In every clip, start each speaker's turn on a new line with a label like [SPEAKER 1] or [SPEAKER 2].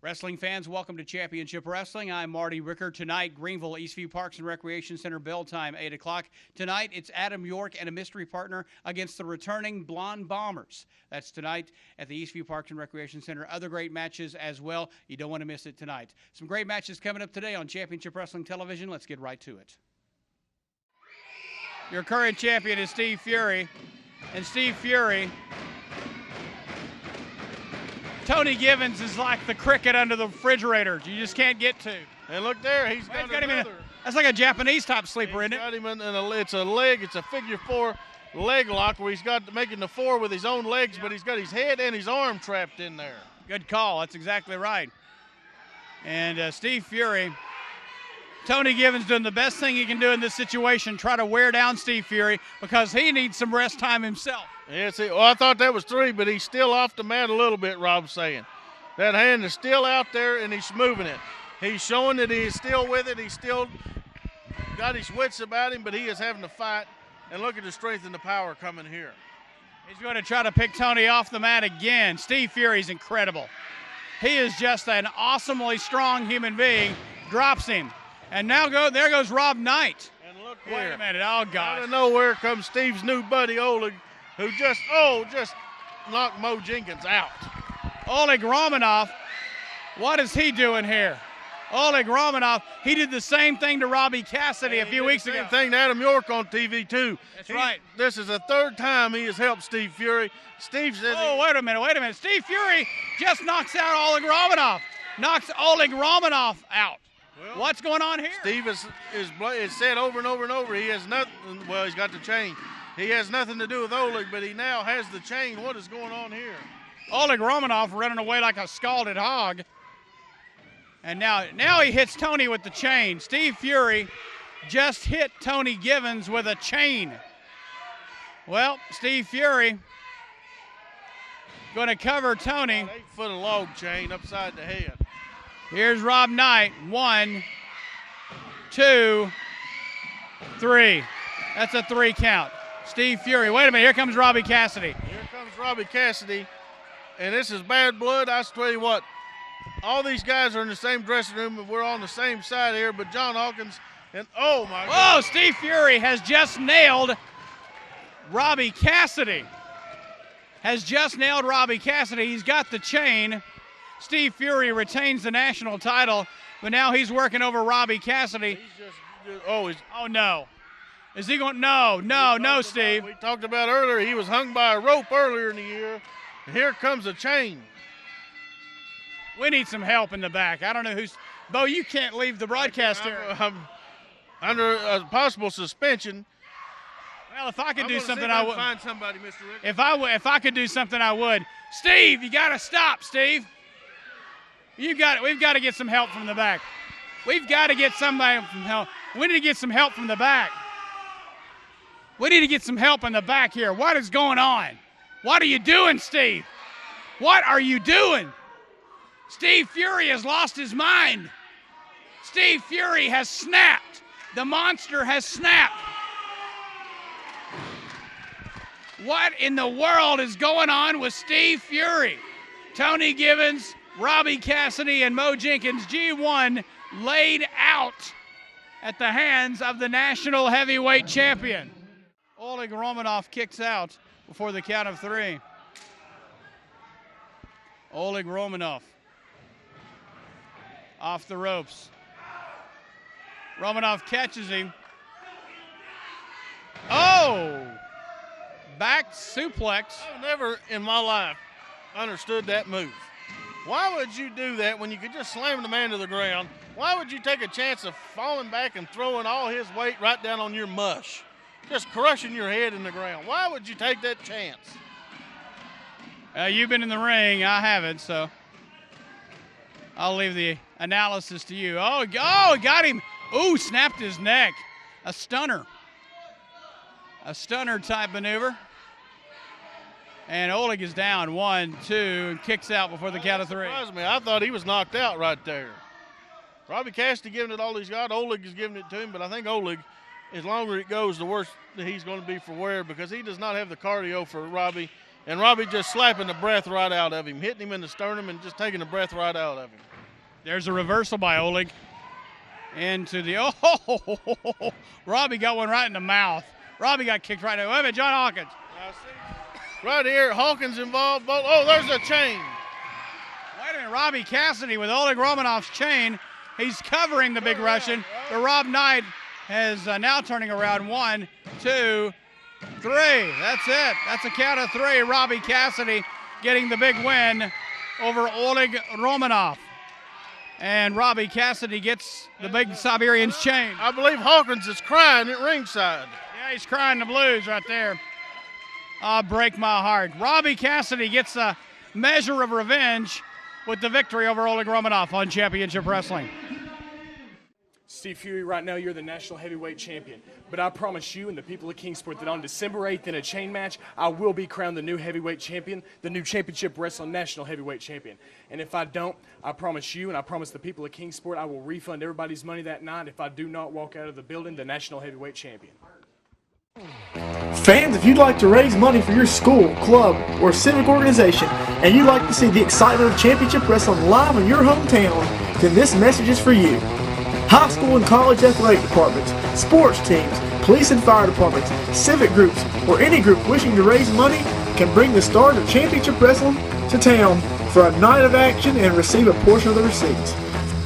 [SPEAKER 1] Wrestling fans, welcome to Championship Wrestling. I'm Marty Ricker. Tonight, Greenville Eastview Parks and Recreation Center, bell time, 8 o'clock. Tonight, it's Adam York and a mystery partner against the returning Blonde Bombers. That's tonight at the Eastview Parks and Recreation Center. Other great matches as well. You don't want to miss it tonight. Some great matches coming up today on Championship Wrestling Television. Let's get right to it. Your current champion is Steve Fury. And Steve Fury, Tony Givens is like the cricket under the refrigerator. You just can't get to.
[SPEAKER 2] And look there, he's got
[SPEAKER 1] him
[SPEAKER 2] another.
[SPEAKER 1] That's like a Japanese top sleeper, isn't it?
[SPEAKER 2] Got him it's a leg. It's a figure four leg lock where he's got making the four with his own legs, but he's got his head and his arm trapped in there.
[SPEAKER 1] Good call. That's exactly right. And Steve Fury, Tony Givens doing the best thing he can do in this situation, try to wear down Steve Fury because he needs some rest time himself.
[SPEAKER 2] Yes, well, I thought that was three, but he's still off the mat a little bit, Rob's saying. That hand is still out there, and he's moving it. He's showing that he is still with it. He's still got his wits about him, but he is having to fight. And look at the strength and the power coming here.
[SPEAKER 1] He's going to try to pick Tony off the mat again. Steve Fury's incredible. He is just an awesomely strong human being. Drops him. And now there goes Rob Knight.
[SPEAKER 2] And look here.
[SPEAKER 1] Wait a minute. Oh, God.
[SPEAKER 2] Out of nowhere comes Steve's new buddy, Oleg, who just knocked Mo Jenkins out.
[SPEAKER 1] Oleg Romanov, what is he doing here? Oleg Romanov, he did the same thing to Robbie Cassidy a few weeks ago.
[SPEAKER 2] Same thing to Adam York on TV, too.
[SPEAKER 1] That's right.
[SPEAKER 2] This is the third time he has helped Steve Fury. Steve says
[SPEAKER 1] wait a minute. Steve Fury just knocks out Oleg Romanov. Knocks Oleg Romanov out. Well, what's going on here?
[SPEAKER 2] Steve is said over and over and over, he has nothing, well, he's got the chain. He has nothing to do with Oleg, but he now has the chain. What is going on here?
[SPEAKER 1] Oleg Romanov running away like a scalded hog. And now he hits Tony with the chain. Steve Fury just hit Tony Givens with a chain. Well, Steve Fury going to cover Tony.
[SPEAKER 2] 8 foot of log chain upside the head.
[SPEAKER 1] Here's Rob Knight. 1, 2, 3. That's a 3 count. Steve Fury. Wait a minute. Here comes Robbie Cassidy.
[SPEAKER 2] Here comes Robbie Cassidy. And this is bad blood. I tell you what, all these guys are in the same dressing room, and we're on the same side here, but John Hawkins and, oh, my God.
[SPEAKER 1] Oh, Steve Fury has just nailed Robbie Cassidy. He's got the chain. Steve Fury retains the national title, but now he's working over Robbie Cassidy. Oh, no. Is he going? No, Steve.
[SPEAKER 2] We talked about earlier, he was hung by a rope earlier in the year. And here comes a chain.
[SPEAKER 1] We need some help in the back. I don't know who's. Bo, you can't leave the broadcast area.
[SPEAKER 2] I'm under a possible suspension.
[SPEAKER 1] Well, if I could do something, I would.
[SPEAKER 2] Find somebody, Mr. Rick.
[SPEAKER 1] If I could do something, I would. Steve, you got to stop, Steve. We've got to get some help from the back. We've got to get somebody from help. We need to get some help from the back. We need to get some help in the back here. What is going on? What are you doing, Steve? What are you doing? Steve Fury has lost his mind. Steve Fury has snapped. The monster has snapped. What in the world is going on with Steve Fury? Tony Givens, Robbie Cassidy, and Mo Jenkins, G1, laid out at the hands of the national heavyweight champion. Oleg Romanov kicks out before the count of 3. Oleg Romanov off the ropes. Romanov catches him. Oh! Back suplex.
[SPEAKER 2] I've never in my life understood that move. Why would you do that when you could just slam the man to the ground? Why would you take a chance of falling back and throwing all his weight right down on your mush? Just crushing your head in the ground. Why would you take that chance?
[SPEAKER 1] You've been in the ring. I haven't, so I'll leave the analysis to you. Oh, got him. Ooh, snapped his neck. A stunner. A stunner type maneuver. And Oleg is down. 1, 2, and kicks out before the count of 3.
[SPEAKER 2] Surprised me. I thought he was knocked out right there. Robbie Cassidy giving it all he's got. Oleg is giving it to him, but I think Oleg, as longer it goes, the worse he's going to be for wear because he does not have the cardio for Robbie. and Robbie just slapping the breath right out of him, hitting him in the sternum and just taking the breath right out of him.
[SPEAKER 1] There's a reversal by Oleg. Into the, Robbie got one right in the mouth. Robbie got kicked right in. Wait a minute, John Hawkins.
[SPEAKER 2] Right here, Hawkins involved. Oh, there's a chain.
[SPEAKER 1] Wait a minute, Robbie Cassidy with Oleg Romanov's chain. He's covering the big Russian. The Rob Knight is now turning around. 1, 2, 3. That's it. That's a count of 3. Robbie Cassidy getting the big win over Oleg Romanov. And Robbie Cassidy gets the big Siberian's chain.
[SPEAKER 2] I believe Hawkins is crying at ringside.
[SPEAKER 1] Yeah, he's crying the blues right there. Break my heart. Robbie Cassidy gets a measure of revenge with the victory over Oleg Romanov on Championship Wrestling.
[SPEAKER 3] Steve Fury, right now you're the national heavyweight champion. But I promise you and the people of Kingsport that on December 8th in a chain match, I will be crowned the new heavyweight champion, the new Championship Wrestling national heavyweight champion. And if I don't, I promise you and I promise the people of Kingsport, I will refund everybody's money that night if I do not walk out of the building the national heavyweight champion.
[SPEAKER 4] Fans, if you'd like to raise money for your school, club, or civic organization, and you'd like to see the excitement of Championship Wrestling live in your hometown, then this message is for you. High school and college athletic departments, sports teams, police and fire departments, civic groups, or any group wishing to raise money can bring the stars of Championship Wrestling to town for a night of action and receive a portion of the receipts.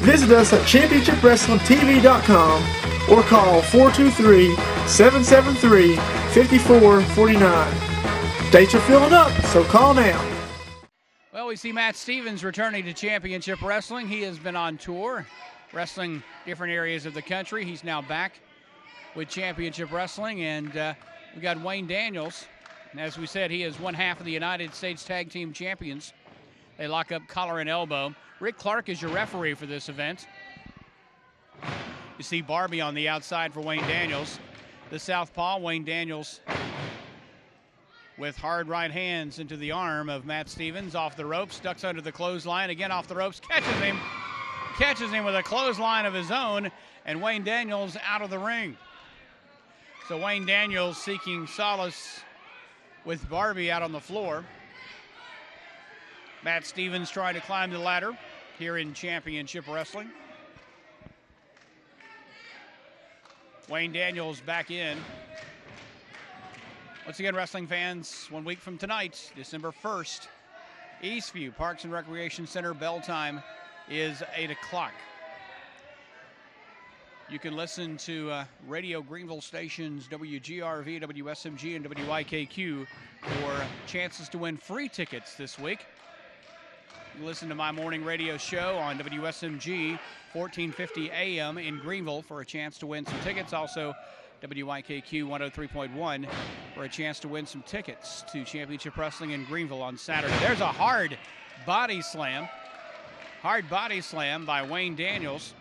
[SPEAKER 4] Visit us at championshipwrestlingtv.com or call 423-773-5449. Dates are filling up, so call now.
[SPEAKER 1] Well, we see Matt Stevens returning to Championship Wrestling. He has been on tour, wrestling different areas of the country. He's now back with Championship Wrestling, and we got Wayne Daniels. And as we said, he is one half of the United States Tag Team Champions. They lock up collar and elbow. Rick Clark is your referee for this event. You see Barbie on the outside for Wayne Daniels. The southpaw, Wayne Daniels, with hard right hands into the arm of Matt Stevens, off the ropes, ducks under the clothesline, again off the ropes, catches him with a clothesline of his own, and Wayne Daniels out of the ring. So Wayne Daniels seeking solace with Barbie out on the floor. Matt Stevens trying to climb the ladder here in Championship Wrestling. Wayne Daniels back in. Once again, wrestling fans, 1 week from tonight, December 1st, Eastview Parks and Recreation Center, bell time is 8 o'clock. You can listen to Radio Greenville stations WGRV, WSMG, and WYKQ for chances to win free tickets this week. You can listen to my morning radio show on WSMG 1450 AM in Greenville for a chance to win some tickets. Also, WYKQ 103.1 for a chance to win some tickets to Championship Wrestling in Greenville on Saturday. There's a hard body slam. Hard body slam by Wayne Daniels.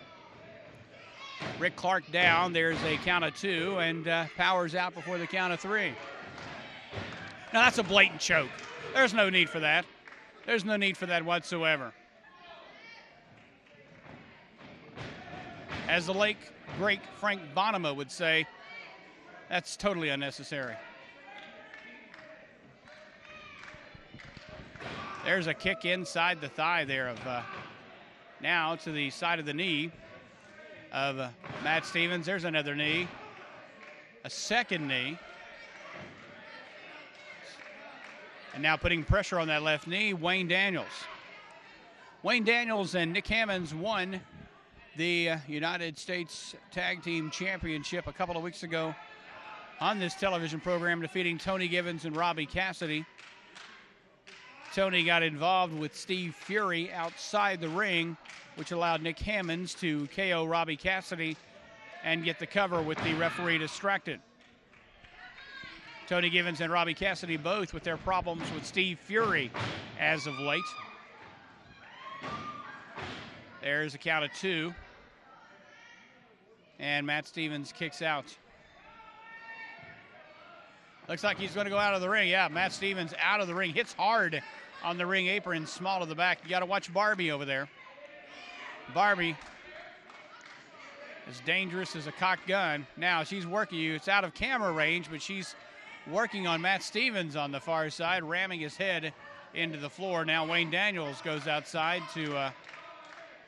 [SPEAKER 1] Rick Clark down. There's a count of 2, and Powers out before the count of 3. Now, that's a blatant choke. There's no need for that. There's no need for that whatsoever. As the late, great Frank Bonema would say, that's totally unnecessary. There's a kick inside the thigh there of now to the side of the knee of Matt Stevens. There's another knee, a second knee. And now putting pressure on that left knee, Wayne Daniels. Wayne Daniels and Nick Hammonds won the United States Tag Team Championship a couple of weeks ago on this television program, defeating Tony Givens and Robbie Cassidy. Tony got involved with Steve Fury outside the ring, which allowed Nick Hammonds to KO Robbie Cassidy and get the cover with the referee distracted. Tony Givens and Robbie Cassidy both with their problems with Steve Fury as of late. There's a count of 2. And Matt Stevens kicks out. Looks like he's going to go out of the ring. Yeah, Matt Stevens out of the ring. Hits hard on the ring apron, small to the back. You got to watch Barbie over there. Barbie is dangerous as a cocked gun. Now she's working you. It's out of camera range, but she's working on Matt Stevens on the far side, ramming his head into the floor. Now Wayne Daniels goes outside to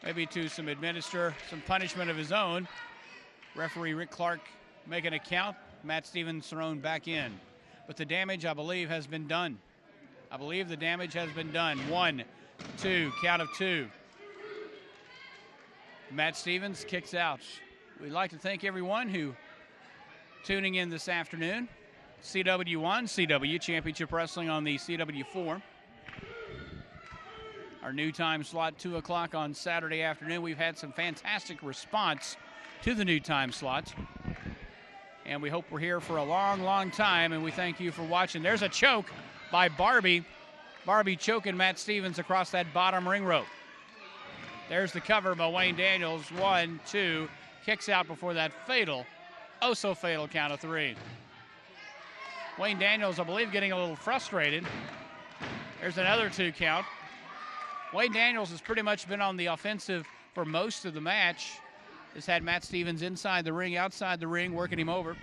[SPEAKER 1] maybe to administer some punishment of his own. Referee Rick Clark making a count. Matt Stevens thrown back in. But the damage, I believe, has been done. I believe the damage has been done. 1, 2, count of 2. Matt Stevens kicks out. We'd like to thank everyone who tuning in this afternoon. CW1, CW Championship Wrestling on the CW4. Our new time slot, 2 o'clock on Saturday afternoon. We've had some fantastic response to the new time slots. And we hope we're here for a long, long time, and we thank you for watching. There's a choke by Barbie. Barbie choking Matt Stevens across that bottom ring rope. There's the cover by Wayne Daniels. 1, 2, kicks out before that fatal, oh so fatal count of 3. Wayne Daniels, I believe, getting a little frustrated. There's another 2 count. Wayne Daniels has pretty much been on the offensive for most of the match. Has had Matt Stevens inside the ring, outside the ring, working him over,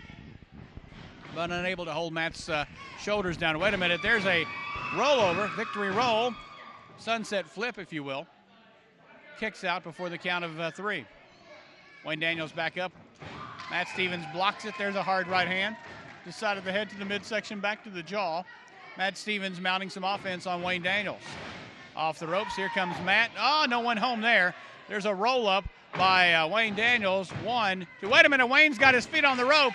[SPEAKER 1] but unable to hold Matt's shoulders down. Wait a minute, there's a rollover, victory roll, sunset flip, if you will. Kicks out before the count of 3. Wayne Daniels back up. Matt Stevens blocks it. There's a hard right hand. The side of the head to the midsection, back to the jaw. Matt Stevens mounting some offense on Wayne Daniels. Off the ropes, here comes Matt. Oh, no one home there. There's a roll-up by Wayne Daniels. 1, 2. Wait a minute, Wayne's got his feet on the rope.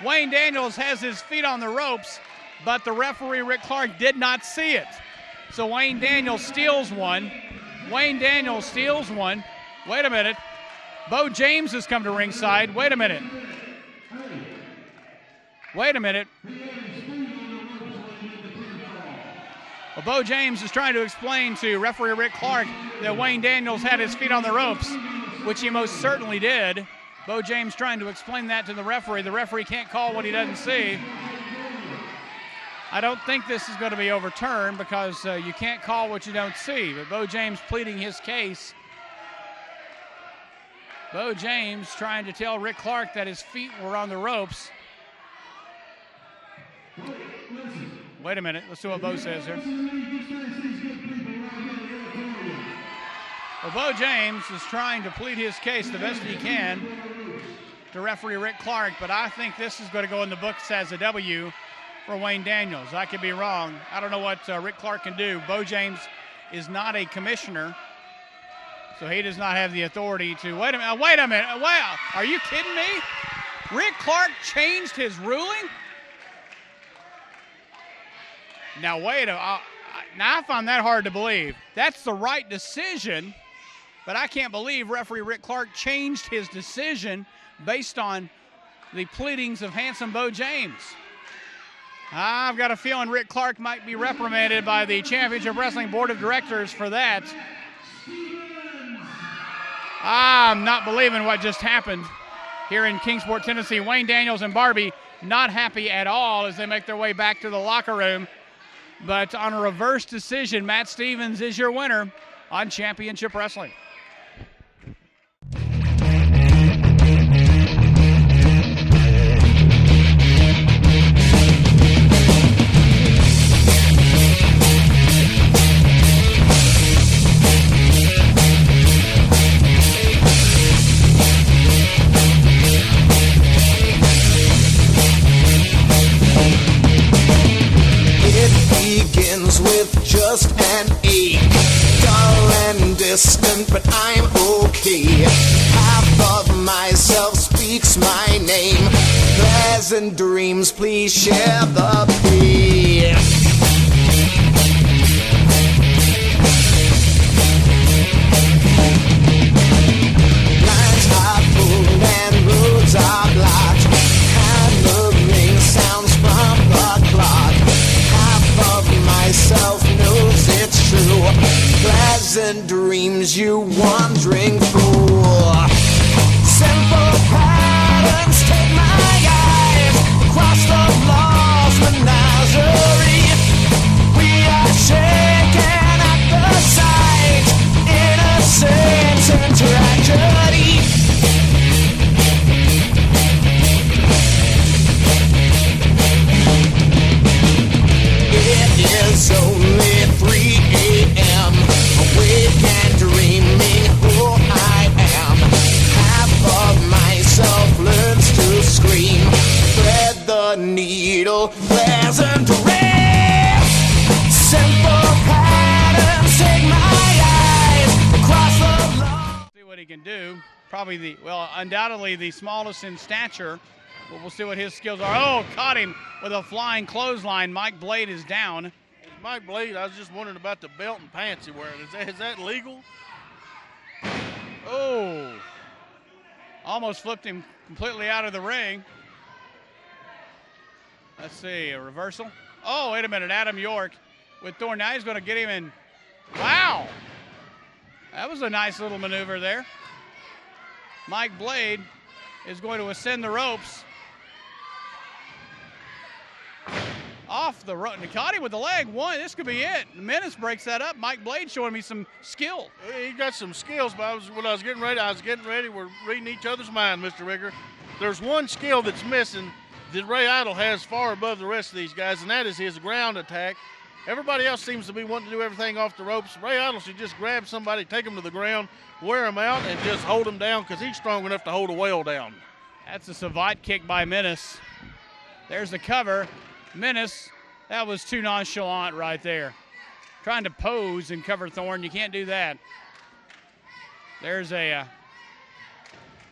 [SPEAKER 1] Wayne Daniels has his feet on the ropes, but the referee, Rick Clark, did not see it. So Wayne Daniels steals one. Wayne Daniels steals one. Wait a minute. Bo James has come to ringside. Wait a minute. Wait a minute. Well, Bo James is trying to explain to referee Rick Clark that Wayne Daniels had his feet on the ropes, which he most certainly did. Bo James trying to explain that to the referee. The referee can't call what he doesn't see. I don't think this is going to be overturned because you can't call what you don't see. But Bo James pleading his case. Bo James trying to tell Rick Clark that his feet were on the ropes. Wait a minute. Let's see what Bo says here. Well, Bo James is trying to plead his case the best he can to referee Rick Clark, but I think this is going to go in the books as a W for Wayne Daniels. I could be wrong. I don't know what Rick Clark can do. Bo James is not a commissioner, so he does not have the authority to. Wait a minute. Wow, are you kidding me? Rick Clark changed his ruling? Now, now I find that hard to believe. That's the right decision, but I can't believe referee Rick Clark changed his decision based on the pleadings of handsome Bo James. I've got a feeling Rick Clark might be reprimanded by the Championship Wrestling Board of Directors for that. I'm not believing what just happened here in Kingsport, Tennessee. Wayne Daniels and Barbie not happy at all as they make their way back to the locker room. But on a reverse decision, Matt Stevens is your winner on Championship Wrestling.
[SPEAKER 5] With just an ache, dull and distant, but I'm okay. Half of myself speaks my name. Pleasant dreams, please share the pain. Lines are pulled and roads are blocked. Hammering sounds from the clock. Myself knows it's true. Pleasant dreams you wandering fool. Simple patterns take my eyes across the lost menagerie. We are shaken at the sight, innocence and tragedy.
[SPEAKER 1] do. Probably undoubtedly the smallest in stature. But we'll see what his skills are. Oh, caught him with a flying clothesline. Mike Blade is down.
[SPEAKER 2] Mike Blade, I was just wondering about the belt and pants he wearing. Is that legal?
[SPEAKER 1] Oh, almost flipped him completely out of the ring. Let's see, a reversal. Oh, wait a minute, Adam York with Thorne. Now he's going to get him in. Wow, that was a nice little maneuver there. Mike Blade is going to ascend the ropes. Off the rope. Caught him with the leg. One. This could be it. Menace breaks that up. Mike Blade showing me some skill.
[SPEAKER 2] He got some skills, but when I was getting ready. We're reading each other's mind, Mr. Rigger. There's one skill that's missing that Ray Idle has far above the rest of these guys, and that is his ground attack. Everybody else seems to be wanting to do everything off the ropes. Ray Idle should just grab somebody, take them to the ground, wear them out, and just hold them down because he's strong enough to hold a whale down.
[SPEAKER 1] That's a savate kick by Menace. There's the cover. Menace, that was too nonchalant right there. Trying to pose and cover Thorne. You can't do that. There's I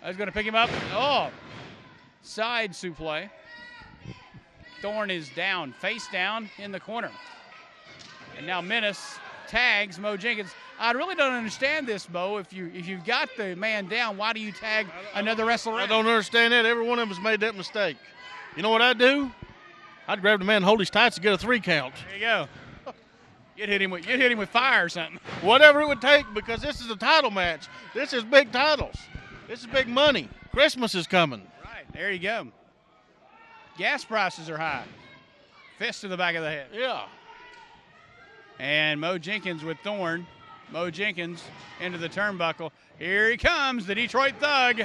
[SPEAKER 1] was going to pick him up. Oh, side suplex. Thorne is down, face down in the corner. And now Menace tags Mo Jenkins. I really don't understand this, Mo. If you've got the man down, why do you tag another wrestler?
[SPEAKER 2] I don't understand that. Every one of them has made that mistake. You know what I'd do? I'd grab the man and hold his tights and get a 3 count.
[SPEAKER 1] There you go. You'd hit him with fire or something.
[SPEAKER 2] Whatever it would take, because this is a title match. This is big titles. This is big money. Christmas is coming.
[SPEAKER 1] Right, there you go. Gas prices are high. Fist to the back of the head.
[SPEAKER 2] Yeah.
[SPEAKER 1] And Mo Jenkins with Thorne. Mo Jenkins into the turnbuckle. Here he comes, the Detroit Thug,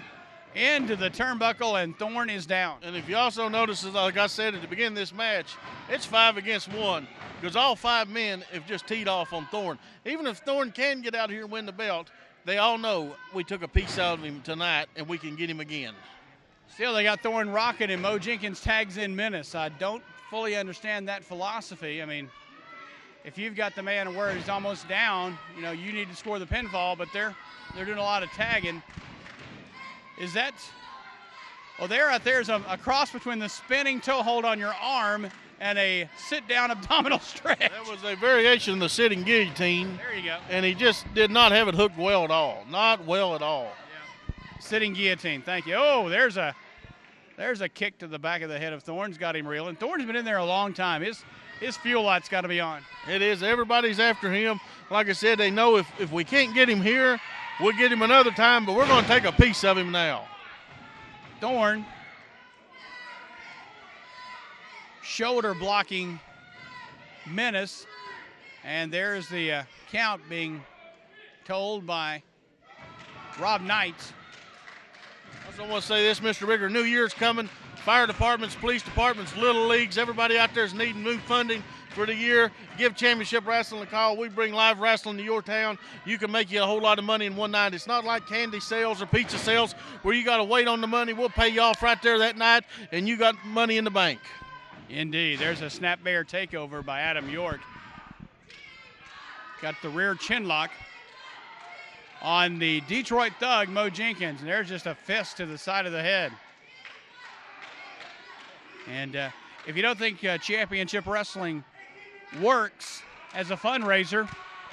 [SPEAKER 1] into the turnbuckle, and Thorne is down.
[SPEAKER 2] And if you also notice, like I said at the beginning of this match, it's 5 against 1 because all 5 men have just teed off on Thorne. Even if Thorne can get out here and win the belt, they all know we took a piece out of him tonight and we can get him again.
[SPEAKER 1] Still, they got Thorne rocking, and Mo Jenkins tags in Menace. I don't fully understand that philosophy. I mean, if you've got the man where he's almost down, you know, you need to score the pinfall, but they're doing a lot of tagging. Is that – well, there out there is a cross between the spinning toe hold on your arm and a sit-down abdominal stretch.
[SPEAKER 2] That was a variation of the sitting guillotine.
[SPEAKER 1] There you go.
[SPEAKER 2] And he just did not have it hooked well at all. Not well at all.
[SPEAKER 1] Yeah. Sitting guillotine, thank you. Oh, there's a kick to the back of the head of Thorne's got him reeling. Thorne's been in there a long time. His fuel light's got to be on.
[SPEAKER 2] It is. Everybody's after him. Like I said, they know if we can't get him here, we'll get him another time, but we're going to take a piece of him now.
[SPEAKER 1] Thorne shoulder blocking Menace, and there's the count being told by Rob Knight.
[SPEAKER 2] I also want to say this, Mr. Rigger, New Year's coming. Fire departments, police departments, little leagues, everybody out there is needing new funding for the year. Give Championship Wrestling a call. We bring live wrestling to your town. You can make you a whole lot of money in one night. It's not like candy sales or pizza sales where you got to wait on the money. We'll pay you off right there that night, and you got money in the bank.
[SPEAKER 1] Indeed. There's a snap bear takeover by Adam York. Got the rear chin lock on the Detroit Thug, Mo Jenkins. And there's just a fist to the side of the head. And if you don't think Championship Wrestling works as a fundraiser,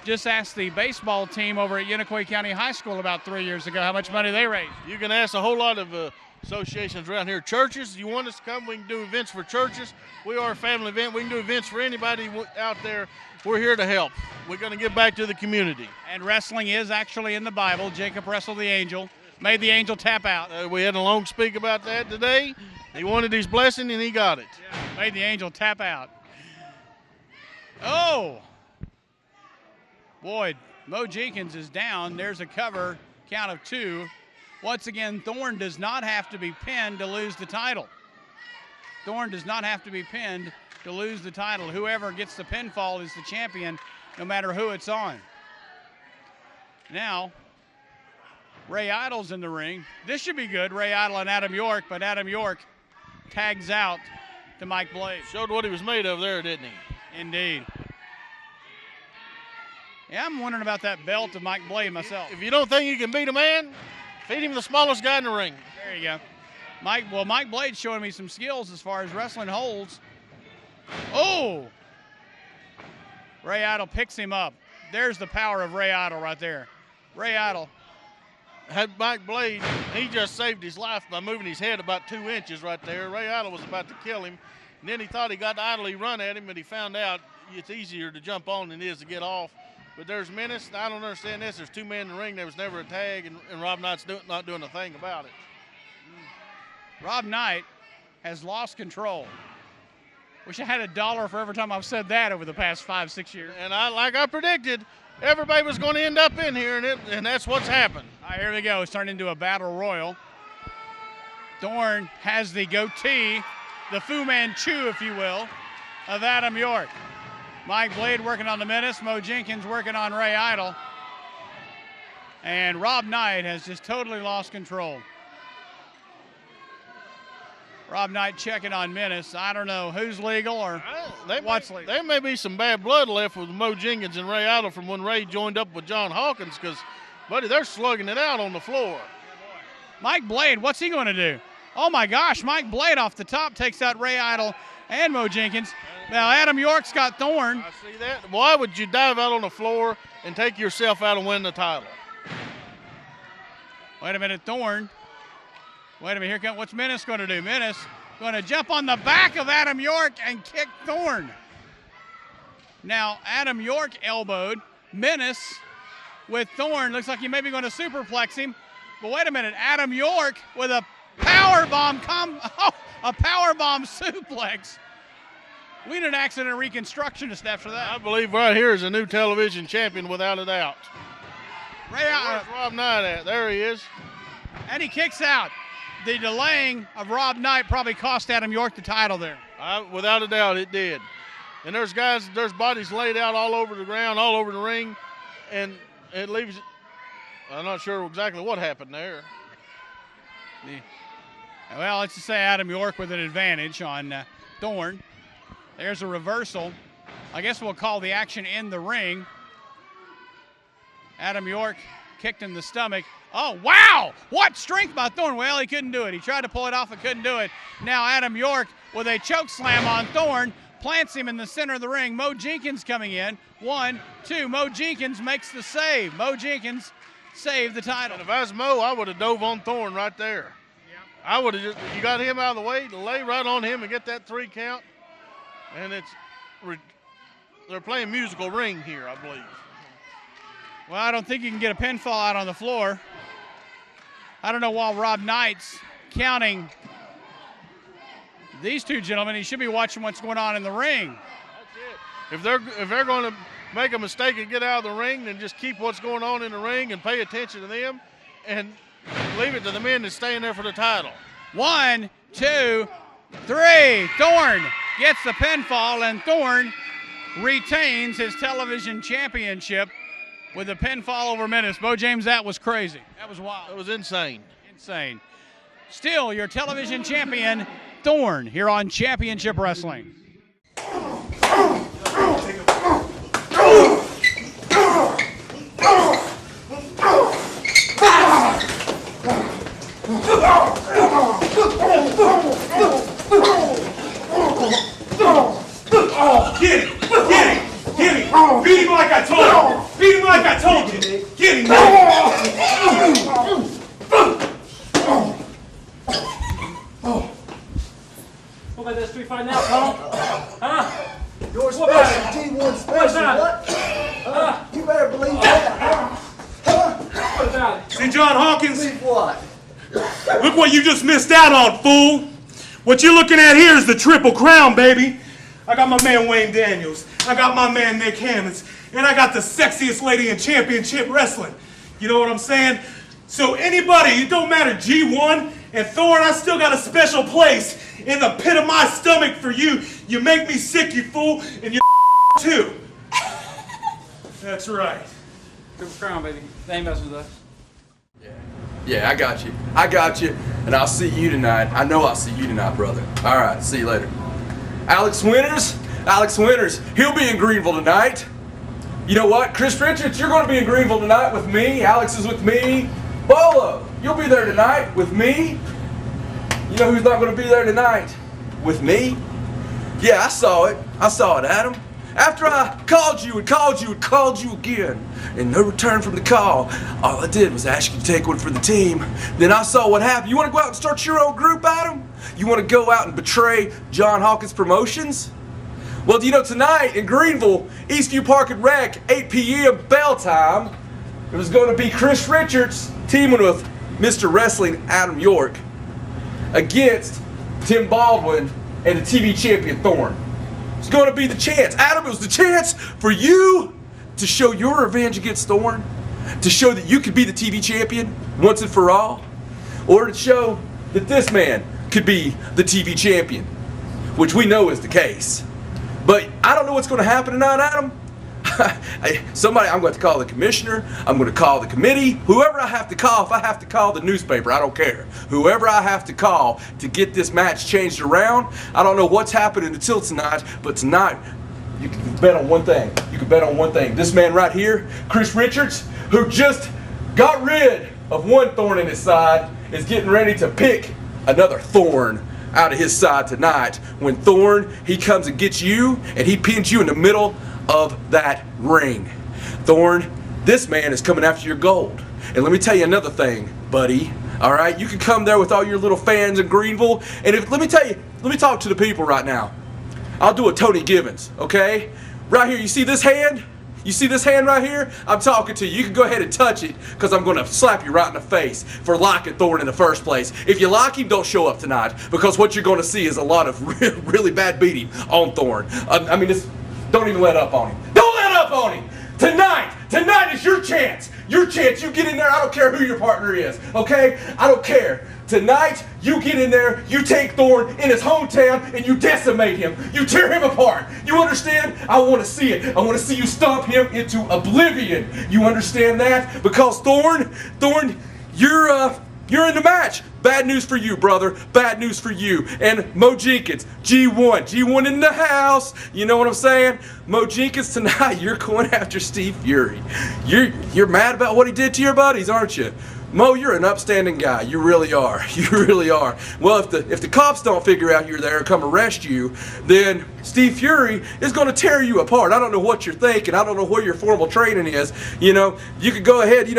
[SPEAKER 1] just ask the baseball team over at Unicoi County High School about 3 years ago how much money they raised.
[SPEAKER 2] You can ask a whole lot of associations around here. Churches, you want us to come, we can do events for churches. We are a family event. We can do events for anybody out there. We're here to help. We're going to give back to the community.
[SPEAKER 1] And wrestling is actually in the Bible. Jacob wrestled the angel, made the angel tap out.
[SPEAKER 2] We had a long speak about that today. He wanted his blessing, and he got it.
[SPEAKER 1] Yeah, made the angel tap out. Oh! Boy, Mo Jenkins is down. There's a cover, count of 2. Once again, Thorne does not have to be pinned to lose the title. Thorne does not have to be pinned to lose the title. Whoever gets the pinfall is the champion, no matter who it's on. Now, Ray Idle's in the ring. This should be good, Ray Idle and Adam York, but Adam York tags out to Mike Blade.
[SPEAKER 2] Showed what he was made of there, didn't he?
[SPEAKER 1] Indeed. Yeah, I'm wondering about that belt of Mike Blade myself.
[SPEAKER 2] If you don't think you can beat a man, Feed him the smallest guy in the ring.
[SPEAKER 1] There you go. Mike Blade's showing me some skills as far as wrestling holds. Oh! Ray Idle picks him up. There's the power of Ray Idle right there. Ray Idle.
[SPEAKER 2] Had Mike Blade, he just saved his life by moving his head about 2 inches right there. Ray Idle was about to kill him. And then he thought he got Idle, he run at him, but he found out it's easier to jump on than it is to get off. But there's Menace. I don't understand this. There's 2 men in the ring. There was never a tag, and Rob Knight's not doing a thing about it.
[SPEAKER 1] Rob Knight has lost control. Wish I had $1 for every time I've said that over the past 5-6 years.
[SPEAKER 2] And like I predicted, everybody was going to end up in here, and that's what's happened.
[SPEAKER 1] All right, here we go. It's turned into a battle royal. Thorne has the goatee, the Fu Manchu, if you will, of Adam York. Mike Blade working on the Menace. Mo Jenkins working on Ray Idle. And Rob Knight has just totally lost control. Rob Knight checking on Menace. I don't know who's legal or what's legal.
[SPEAKER 2] There may be some bad blood left with Mo Jenkins and Ray Idle from when Ray joined up with John Hawkins because, buddy, they're slugging it out on the floor.
[SPEAKER 1] Mike Blade, what's he going to do? Oh, my gosh, Mike Blade off the top takes out Ray Idle and Mo Jenkins. Now, Adam York's got Thorne.
[SPEAKER 2] I see that. Why would you dive out on the floor and take yourself out and win the title?
[SPEAKER 1] Wait a minute, Thorne. Wait a minute, here comes, what's Menace going to do? Menace going to jump on the back of Adam York and kick Thorne. Now, Adam York elbowed Menace with Thorne. Looks like he may be going to superplex him. But wait a minute, Adam York with a power bomb, a power bomb suplex. We need an accident reconstructionist after that.
[SPEAKER 2] I believe right here is a new television champion without a doubt. Where's Rob Knight at? There he is.
[SPEAKER 1] And he kicks out. The delaying of Rob Knight probably cost Adam York the title there.
[SPEAKER 2] Without a doubt, it did. And there's bodies laid out all over the ground, all over the ring, and it leaves. I'm not sure exactly what happened there.
[SPEAKER 1] Well, let's just say Adam York with an advantage on Thorne. There's a reversal. I guess we'll call the action in the ring. Adam York kicked in the stomach. Oh, wow! What strength by Thorne. Well, he couldn't do it. He tried to pull it off and couldn't do it. Now Adam York with a choke slam on Thorne, plants him in the center of the ring. Mo Jenkins coming in. 1, 2. Mo Jenkins makes the save. Mo Jenkins saved the title.
[SPEAKER 2] And if I was Mo, I would have dove on Thorne right there. Yeah. I would have just, you got him out of the way, to lay right on him and get that 3 count. And they're playing musical ring here, I believe.
[SPEAKER 1] Well, I don't think you can get a pinfall out on the floor. I don't know why Rob Knight's counting these 2 gentlemen. He should be watching what's going on in the ring.
[SPEAKER 2] That's it. If they're going to make a mistake and get out of the ring, then just keep what's going on in the ring and pay attention to them and leave it to the men that's staying there for the title.
[SPEAKER 1] 1, 2, 3. Thorne gets the pinfall, and Thorne retains his television championship with a pinfall over Menace. Bo James, that was crazy. That was wild.
[SPEAKER 2] That was insane.
[SPEAKER 1] Insane. Still, your television champion, Thorne, here on Championship Wrestling.
[SPEAKER 6] Get him! Get him! Get him! Beat him like I told you! Beat him like I told you! Get him! What about that street fight now, Tom? Huh?
[SPEAKER 7] Your special, G1 special, what? You better believe that, huh?
[SPEAKER 6] What about it? See, John Hawkins?
[SPEAKER 7] Believe what?
[SPEAKER 6] Look what you just missed out on, fool! What you're looking at here is the Triple Crown, baby! I got my man Wayne Daniels, I got my man Nick Hammonds, and I got the sexiest lady in championship wrestling. You know what I'm saying? So anybody, it don't matter, G1 and Thorne, I still got a special place in the pit of my stomach for you. You make me sick, you fool, and you too. That's right.
[SPEAKER 8] Triple Crown, baby. They ain't messing with us.
[SPEAKER 9] Yeah, I got you. I got you, and I'll see you tonight. I know I'll see you tonight, brother. All right, see you later. Alex Winters, he'll be in Greenville tonight. You know what? Chris Richards, you're going to be in Greenville tonight with me. Alex is with me. Bolo, You'll be there tonight with me. You know who's not going to be there tonight? With me? Yeah, I saw it. I saw it, Adam. After I called you and called you and called you again, and no return from the call, all I did was ask you to take one for the team. Then I saw what happened. You want to go out and start your own group, Adam? You want to go out and betray John Hawkins Promotions? Well, you know, tonight in Greenville, Eastview Park and Rec, 8 p.m. bell time, it was going to be Chris Richards teaming with Mr. Wrestling Adam York against Tim Baldwin and the TV champion Thorne. It's going to be the chance. Adam, it was the chance for you to show your revenge against Thorne, to show that you could be the TV champion once and for all, or to show that this man could be the TV champion, which we know is the case. But I don't know what's going to happen tonight, Adam. I'm going to call the commissioner. I'm going to call the committee. Whoever I have to call, if I have to call the newspaper, I don't care. Whoever I have to call to get this match changed around. I don't know what's happening until tonight, but tonight you can bet on one thing. You can bet on one thing. This man right here, Chris Richards, who just got rid of one thorn in his side, is getting ready to pick another thorn out of his side tonight. When Thorne, he comes and gets you, and he pins you in the middle of that ring. Thorne, this man is coming after your gold. And let me tell you another thing, buddy. All right, you can come there with all your little fans in Greenville, and let me talk to the people right now. I'll do a Tony Givens, okay? Right here, you see this hand? You see this hand right here? I'm talking to you. You can go ahead and touch it, because I'm going to slap you right in the face for locking Thorne in the first place. If you lock him, don't show up tonight, because what you're going to see is a lot of really bad beating on Thorne. Don't even let up on him. Don't let up on him! Tonight is your chance. Your chance. You get in there. I don't care who your partner is, okay? I don't care. Tonight, you get in there, you take Thorne in his hometown, and you decimate him. You tear him apart. You understand? I want to see it. I want to see you stomp him into oblivion. You understand that? Because Thorne, you're in the match. Bad news for you, brother. Bad news for you. And Mo Jenkins, G1 in the house. You know what I'm saying? Mo Jenkins, tonight you're going after Steve Fury. You're mad about what he did to your buddies, aren't you? Mo, you're an upstanding guy. You really are. You really are. Well, if the cops don't figure out you're there and come arrest you, then Steve Fury is going to tear you apart. I don't know what you're thinking. I don't know where your formal training is. You know, you could go ahead,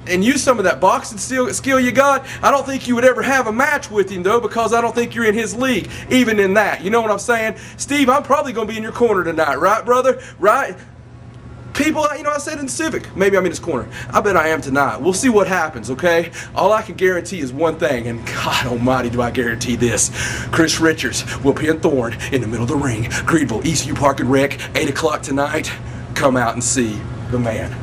[SPEAKER 9] and use some of that boxing skill you got. I don't think you would ever have a match with him, though, because I don't think you're in his league, even in that. You know what I'm saying? Steve, I'm probably going to be in your corner tonight, right, brother? Right? People, I said in Civic, maybe I'm in his corner. I bet I am tonight. We'll see what happens, okay? All I can guarantee is one thing, and God almighty do I guarantee this. Chris Richards will pin Thorne in the middle of the ring. Greenville, Eastview Park and Rec, 8 o'clock tonight. Come out and see the man.